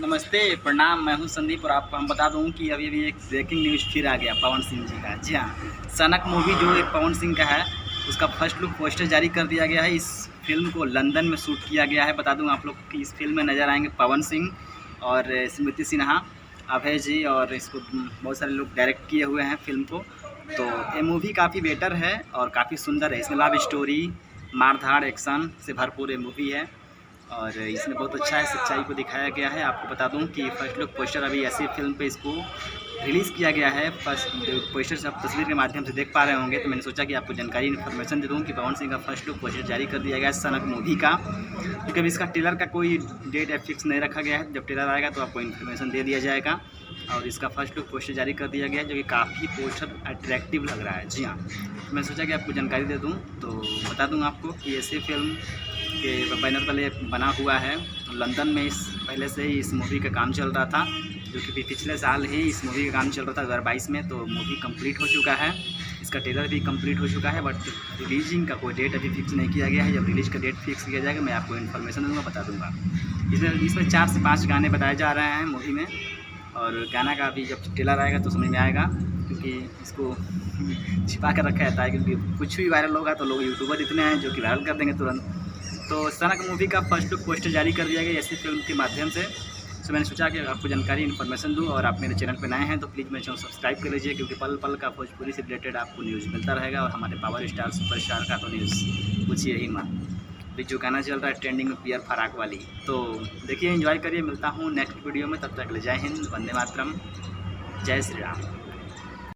नमस्ते, प्रणाम। मैं हूं संदीप और आपको हम बता दूं कि अभी एक ब्रेकिंग न्यूज़ फिर आ गया पवन सिंह जी का। जी हाँ, सनक मूवी जो एक पवन सिंह का है, उसका फर्स्ट लुक पोस्टर जारी कर दिया गया है। इस फिल्म को लंदन में शूट किया गया है। बता दूं आप लोग कि इस फिल्म में नज़र आएंगे पवन सिंह और स्मृति सिन्हा, अभय जी, और इसको बहुत सारे लोग डायरेक्ट किए हुए हैं फिल्म को। तो ये मूवी काफ़ी बेटर है और काफ़ी सुंदर है। इसमें लव स्टोरी, मारधाड़, एक्शन से भरपूर ये मूवी है और इसमें बहुत अच्छा है, सच्चाई को दिखाया गया है। आपको बता दूं कि फर्स्ट लुक पोस्टर अभी ऐसी फिल्म पे इसको रिलीज़ किया गया है। फर्स्ट पोस्टर से आप तस्वीर के माध्यम से देख पा रहे होंगे, तो मैंने सोचा कि आपको जानकारी इन्फॉर्मेशन दे दूं कि पवन सिंह का फर्स्ट लुक पोस्टर जारी कर दिया गया है सनक मूवी का। क्योंकि अभी इसका ट्रेलर का कोई डेट फिक्स नहीं रखा गया है। जब ट्रेलर आएगा तो आपको इन्फॉर्मेशन दे दिया जाएगा और इसका फर्स्ट लुक पोस्टर जारी कर दिया गया है, जो कि काफ़ी पोस्टर अट्रैक्टिव लग रहा है। जी हाँ, मैं सोचा कि आपको जानकारी दे दूँ, तो बता दूँ आपको कि ऐसे फिल्म के बैनर तले बना हुआ है। तो लंदन में इस पहले से ही इस मूवी का काम चल रहा था, जो कि पिछले साल ही इस मूवी का काम चल रहा था 2022 में। तो मूवी कंप्लीट हो चुका है, इसका ट्रेलर भी कंप्लीट हो चुका है, बट रिलीजिंग का कोई डेट अभी फिक्स नहीं किया गया है। जब रिलीज का डेट फिक्स किया जाएगा मैं आपको इन्फॉर्मेशन दूँगा, बता दूँगा। इसमें 4 से 5 गाने बताए जा रहे हैं मूवी में, और गाना का भी जब ट्रेलर आएगा तो समझ में आएगा, क्योंकि इसको छिपा कर रखा जाता है। क्योंकि कुछ भी वायरल होगा तो लोग यूट्यूबर इतने हैं जो कि वायरल कर देंगे तुरंत। तो सनक मूवी का फर्स्ट लुक पोस्टर जारी कर दिया गया ऐसी फिल्म के माध्यम से। तो मैंने सोचा कि आपको जानकारी इन्फॉर्मेशन दूं, और आप मेरे चैनल पर नए हैं तो प्लीज़ मेरे चैनल सब्सक्राइब कर लीजिए, क्योंकि पल पल का भोजपुरी से रिलेटेड आपको न्यूज़ मिलता रहेगा। और हमारे पावर स्टार सुपरस्टार का तो न्यूज़ पूछिए ही मत। अभी जो गाना चल रहा है ट्रेंडिंग में पियर फराक वाली, तो देखिए, एंजॉय करिए। मिलता हूँ नेक्स्ट वीडियो में, तब तक ले जय हिंद, वंदे मातरम, जय श्री राम।